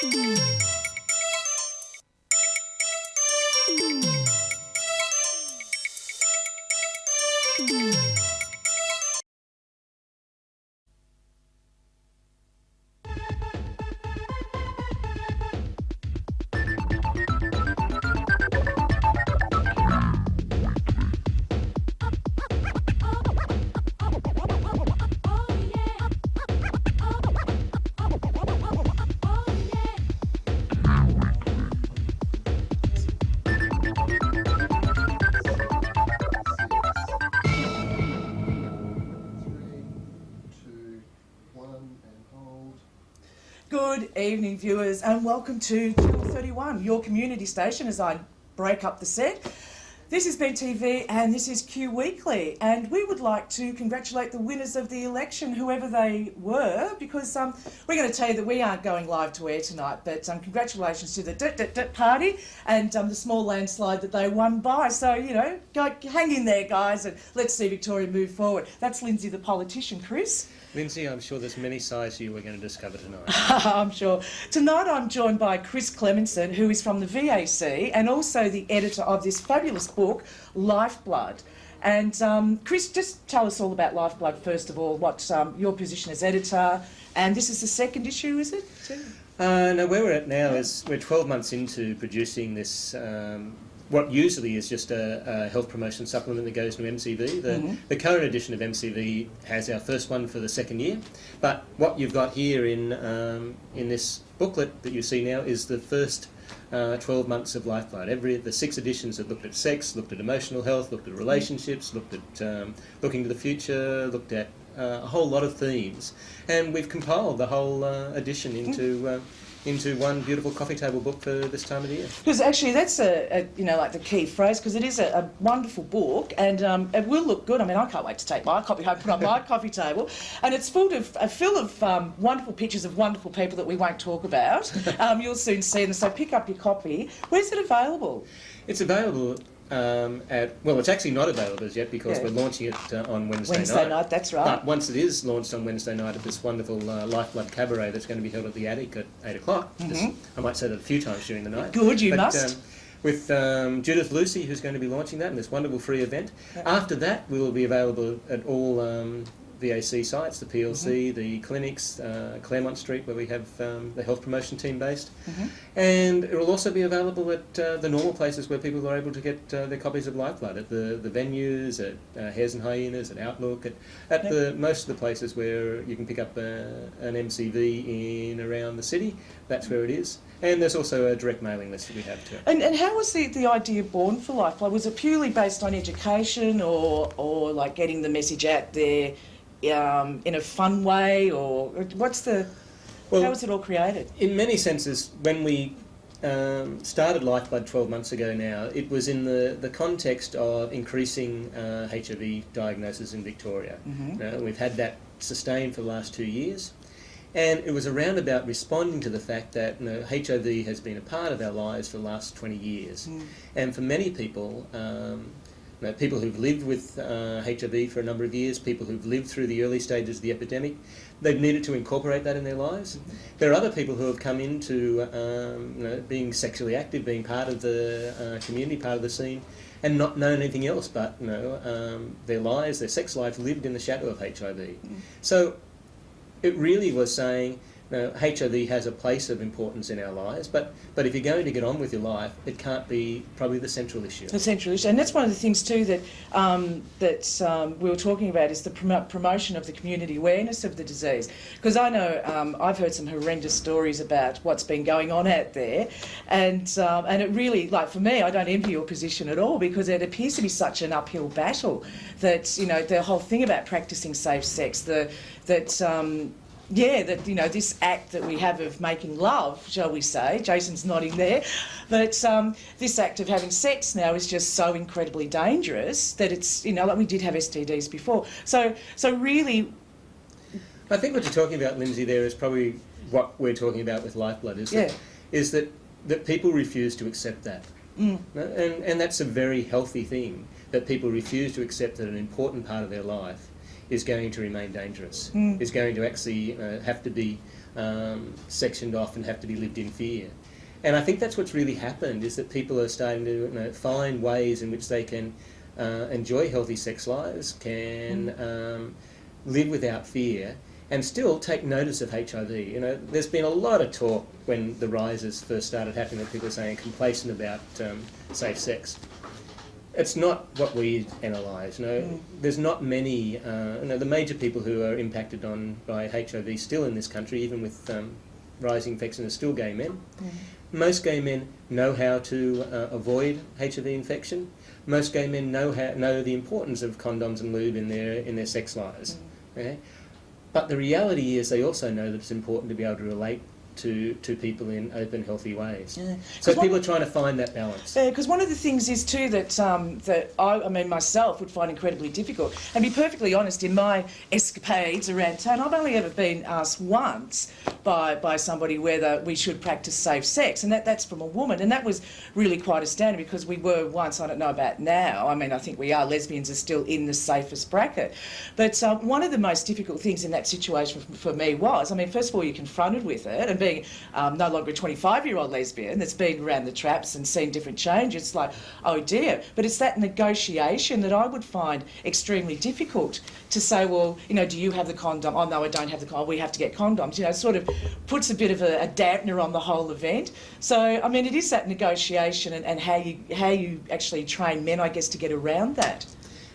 Good evening, viewers, and welcome to Channel 31, your community station, as I break up the set. This is BTV and this is Q Weekly, and we would like to congratulate the winners of the election, whoever they were, because we're going to tell you that we aren't going live to air tonight, but congratulations to the party and the small landslide that they won by. So, you know, hang in there, guys, and let's see Victoria move forward. That's Linzi, the politician. Chris? Linzi, I'm sure there's many sides to you we're going to discover tonight. I'm sure. Tonight I'm joined by Chris Clemenson, who is from the VAC and also the editor of this fabulous book, Lifeblood. And Chris, just tell us all about Lifeblood first of all, what your position as editor, and this is the second issue, is it? No, where we're at now is we're 12 months into producing this, what usually is just a health promotion supplement that goes to MCV. The current edition of MCV has our first one for the second year, but what you've got here in this booklet that you see now is the first 12 months of Lifeblood. The 6 editions have looked at sex, looked at emotional health, looked at relationships, looked at looking to the future, looked at a whole lot of themes, and we've compiled the whole edition into one beautiful coffee table book for this time of the year. Because actually that's like the key phrase, because it is a wonderful book, and it will look good. I mean, I can't wait to take my copy home, put on my coffee table, and it's full of wonderful pictures of wonderful people that we won't talk about. You'll soon see them, so pick up your copy. Where's it available? It's available it's actually not available as yet because we're launching it on Wednesday night. That's right. But once it is launched on Wednesday night at this wonderful Lifeblood Cabaret that's going to be held at the Attic at 8 o'clock. I might say that a few times during the night. Good, you must. With Judith Lucy, who's going to be launching that in this wonderful free event. After that, we will be available at all VAC sites, the PLC, the clinics, Claremont Street, where we have the health promotion team based. And it will also be available at the normal places where people are able to get their copies of Lifeblood, at the venues, at Hares and Hyenas, at Outlook, at most of the places where you can pick up an MCV in around the city. That's where it is. And there's also a direct mailing list that we have too. And how was the idea born for Lifeblood? Was it purely based on education or like getting the message out there in a fun way, or how was it all created? In many senses, when we started Lifeblood 12 months ago now, it was in the context of increasing HIV diagnosis in Victoria. We've had that sustained for the last 2 years. And it was around about responding to the fact that HIV has been a part of our lives for the last 20 years. And for many people, people who've lived with HIV for a number of years, people who've lived through the early stages of the epidemic, they've needed to incorporate that in their lives. There are other people who have come into being sexually active, being part of the community, part of the scene, and not known anything else but their lives, their sex life lived in the shadow of HIV. So it really was saying, HIV has a place of importance in our lives, but if you're going to get on with your life, it can't be probably the central issue. The central issue, and that's one of the things too that we were talking about, is the promotion of the community awareness of the disease. Because I know I've heard some horrendous stories about what's been going on out there, and it really, like for me, I don't envy your position at all, because it appears to be such an uphill battle. That the whole thing about practicing safe sex, this act that we have of making love, shall we say, Jason's nodding there, but this act of having sex now is just so incredibly dangerous that it's, like we did have STDs before. So really, I think what you're talking about, Linzi, there is probably what we're talking about with Lifeblood, is that people refuse to accept that. And that's a very healthy thing, that people refuse to accept that an important part of their life is going to remain dangerous, is going to actually have to be sectioned off and have to be lived in fear. And I think that's what's really happened, is that people are starting to find ways in which they can enjoy healthy sex lives, can live without fear, and still take notice of HIV. There's been a lot of talk when the rises first started happening that people are saying complacent about safe sex. It's not what we analyse. There's not many. The major people who are impacted by HIV still in this country, even with rising infection, are still gay men. Most gay men know how to avoid HIV infection. Most gay men know the importance of condoms and lube in their sex lives. Okay? But the reality is they also know that it's important to be able to relate to people in open, healthy ways. Yeah. So people are trying to find that balance. Yeah, because one of the things is too that that I mean myself would find incredibly difficult. And be perfectly honest, in my escapades around town, I've only ever been asked once by somebody whether we should practice safe sex, and that's from a woman, and that was really quite astounding because we were once. I don't know about now. I mean, I think we are. Lesbians are still in the safest bracket, but one of the most difficult things in that situation for me was, I mean, first of all, you're confronted with it, and being no longer a 25-year-old lesbian that's been around the traps and seen different changes, it's like, oh dear. But it's that negotiation that I would find extremely difficult to say, well, do you have the condom? Oh, no, I don't have the condom. We have to get condoms. Sort of puts a bit of a dampener on the whole event. So, I mean, it is that negotiation and how you actually train men, I guess, to get around that.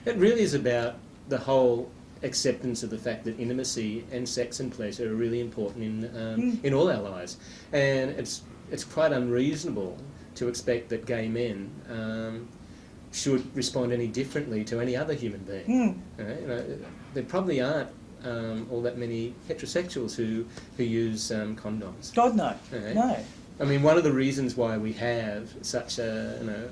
It really is about the whole acceptance of the fact that intimacy and sex and pleasure are really important in all our lives, and it's quite unreasonable to expect that gay men should respond any differently to any other human being. There probably aren't all that many heterosexuals who use condoms. God no, no. I mean, one of the reasons why we have such a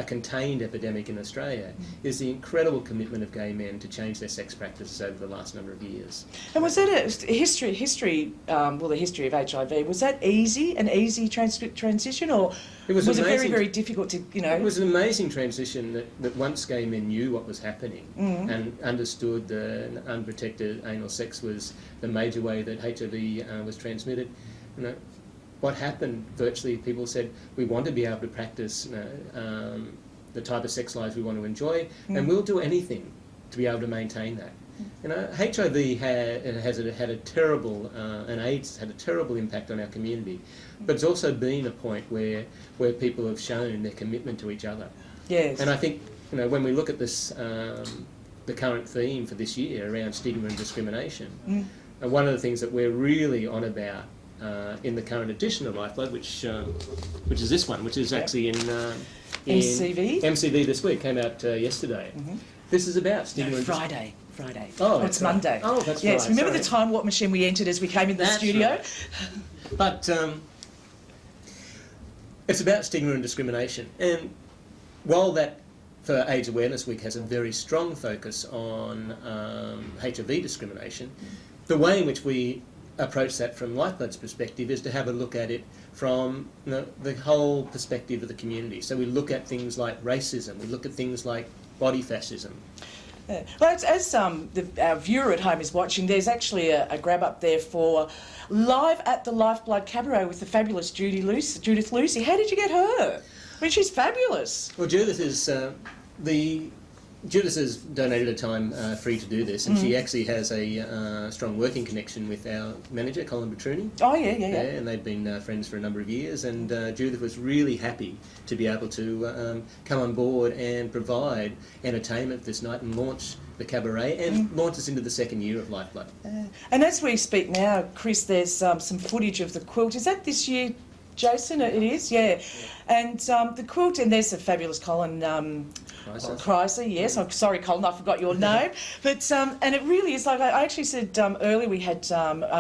contained epidemic in Australia is the incredible commitment of gay men to change their sex practices over the last number of years. And was that a history, the history of HIV, was that an easy transition, or was it very, very difficult to, It was an amazing transition that once gay men knew what was happening and understood that unprotected anal sex was the major way that HIV was transmitted, what happened, virtually, people said, we want to be able to practice the type of sex lives we want to enjoy, and we'll do anything to be able to maintain that. HIV had a terrible, and AIDS had a terrible impact on our community, but it's also been a point where people have shown their commitment to each other. Yes. And I think, when we look at this, the current theme for this year around stigma and discrimination, and one of the things that we're really on about in the current edition of Lifeblood, which is this one, which is actually in MCV this week, came out yesterday. This is about stigma. Friday. Oh, it's Monday. Oh, that's right. Yes, remember the time warp machine we entered as we came into the studio? Right. But it's about stigma and discrimination, and while that for AIDS Awareness Week has a very strong focus on HIV discrimination, the way in which we approach that from Lifeblood's perspective is to have a look at it from the whole perspective of the community. So we look at things like racism, we look at things like body fascism. Yeah. Well, as our viewer at home is watching, there's actually a grab up there for live at the Lifeblood Cabaret with the fabulous Judith Lucy. How did you get her? I mean, she's fabulous. Well, Judith is Judith has donated her time free to do this, and she actually has a strong working connection with our manager, Colin Petruni. Oh, yeah. And they've been friends for a number of years, and Judith was really happy to be able to come on board and provide entertainment this night and launch the cabaret and launch us into the second year of Lifeblood. And as we speak now, Chris, there's some footage of the quilt. Is that this year, Jason? It is, yeah. And the quilt, and there's a fabulous Colin Chrysler, yes. I'm sorry, Colin, I forgot your name. But and it really is, like I actually said earlier, we had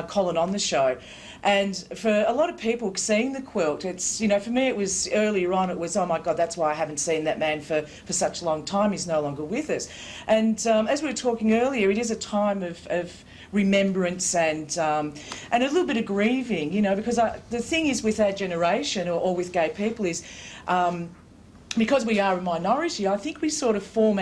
Colin on the show, and for a lot of people seeing the quilt, it's, for me it was earlier on, it was, oh my God, that's why I haven't seen that man for such a long time. He's no longer with us. And as we were talking earlier, it is a time of remembrance and a little bit of grieving, because the thing is with our generation or with gay people is because we are a minority, I think we sort of formed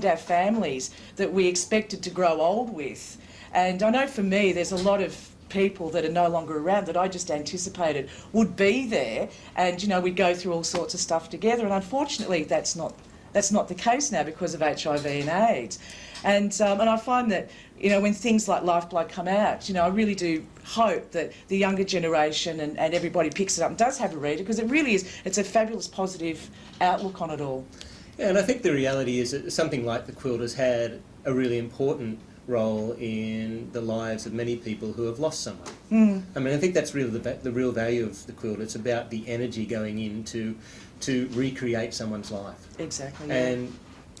our families that we expected to grow old with. And I know for me, there's a lot of people that are no longer around that I just anticipated would be there, and we'd go through all sorts of stuff together. And unfortunately, that's not the case now because of HIV and AIDS. And I find that when things like Lifeblood come out, I really do hope that the younger generation and everybody picks it up and does have a read, because it's a fabulous positive outlook on it all. Yeah, and I think the reality is that something like the quilt has had a really important role in the lives of many people who have lost someone. I mean, I think that's really the real value of the quilt. It's about the energy going in to recreate someone's life. Exactly. Yeah.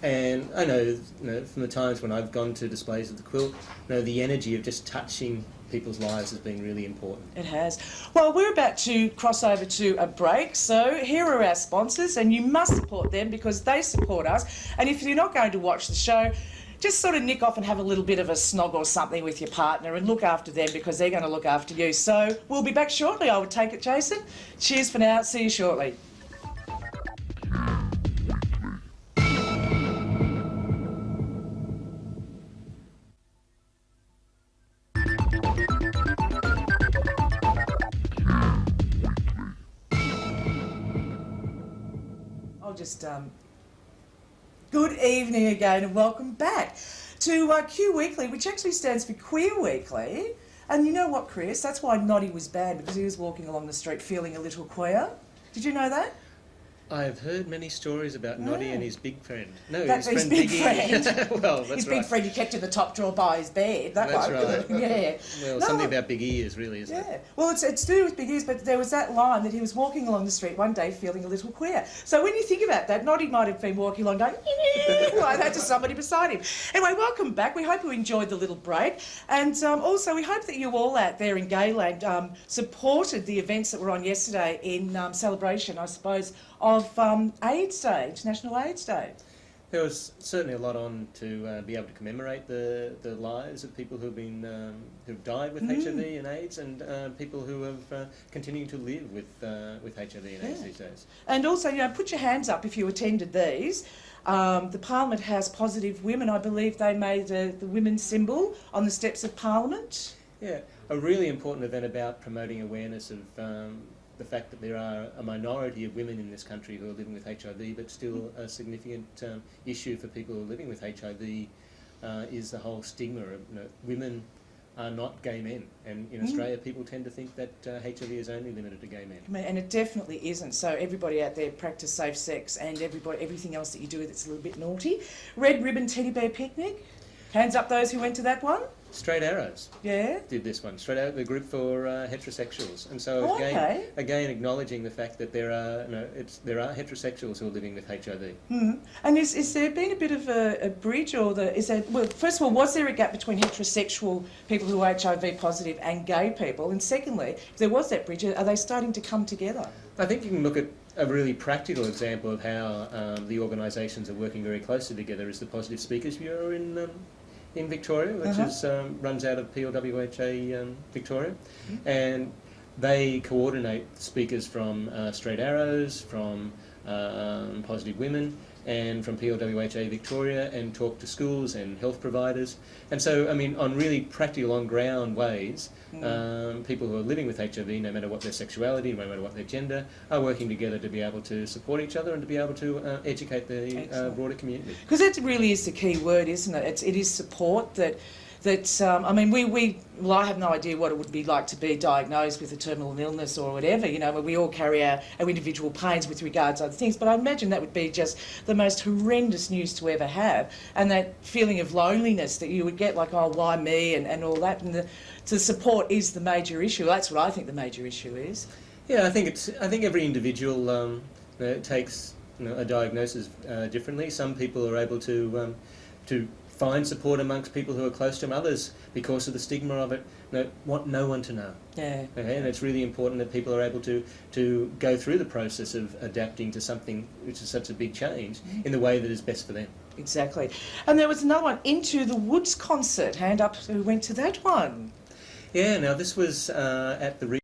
And I know, from the times when I've gone to displays of the quilt, the energy of just touching people's lives has been really important. It has. Well, we're about to cross over to a break, so here are our sponsors, and you must support them because they support us. And if you're not going to watch the show, just sort of nick off and have a little bit of a snog or something with your partner and look after them, because they're going to look after you. So we'll be back shortly, I would take it, Jason. Cheers for now. See you shortly. Good evening again and welcome back to Q Weekly, which actually stands for Queer Weekly. And you know what, Chris? That's why Noddy was banned, because he was walking along the street feeling a little queer. Did you know that? I've heard many stories about Noddy and his big friend. No, that's his friend big Biggie. friend. Well, that's his right. big friend he kept in the top drawer by his bed. That's right. Yeah. Well, something about big ears, really, isn't it? Yeah. Well, it's to do with big ears, but there was that line that he was walking along the street one day feeling a little queer. So when you think about that, Noddy might have been walking along going, like that to somebody beside him. Anyway, welcome back. We hope you enjoyed the little break. And also, we hope that you all out there in Gayland supported the events that were on yesterday in celebration, I suppose, of AIDS Day, International AIDS Day. There was certainly a lot on to be able to commemorate the lives of people who've died with HIV and AIDS, and people who have continuing to live with HIV and AIDS these days. And also, put your hands up if you attended these. The Parliament House Positive Women, I believe they made the women's symbol on the steps of Parliament. Yeah, a really important event about promoting awareness of the fact that there are a minority of women in this country who are living with HIV, but still a significant issue for people who are living with HIV is the whole stigma of women are not gay men. And in Australia, people tend to think that HIV is only limited to gay men. And it definitely isn't. So everybody out there, practice safe sex, and everything else that you do that's a little bit naughty. Red Ribbon Teddy Bear Picnic. Hands up those who went to that one. Straight Arrows did this one. Straight Arrows, the group for heterosexuals, and so again acknowledging the fact that there are heterosexuals who are living with HIV. And is there been a bit of a bridge, or first of all, was there a gap between heterosexual people who are HIV positive and gay people? And secondly, if there was that bridge, are they starting to come together? I think you can look at a really practical example of how the organisations are working very closely together is the Positive Speakers Bureau in Victoria, which runs out of PLWHA Victoria, and they coordinate speakers from Straight Arrows, from Positive Women, and from PLWHA Victoria, and talk to schools and health providers. And so, I mean, on really practical, on-ground ways, people who are living with HIV, no matter what their sexuality, no matter what their gender, are working together to be able to support each other and to be able to educate the broader community. Because that really is the key word, isn't it? It is support that I mean, I have no idea what it would be like to be diagnosed with a terminal illness or whatever, where we all carry our individual pains with regards to other things. But I imagine that would be just the most horrendous news to ever have. And that feeling of loneliness that you would get, like, oh, why me, and all that. And the support is the major issue. That's what I think the major issue is. Yeah, I think every individual takes a diagnosis differently. Some people are able to find support amongst people who are close to them. Others, because of the stigma of it, want no one to know. Yeah. Okay? And it's really important that people are able to go through the process of adapting to something which is such a big change in the way that is best for them. Exactly. And there was another one, Into the Woods concert. Hand up who went to that one. Yeah, now this was at the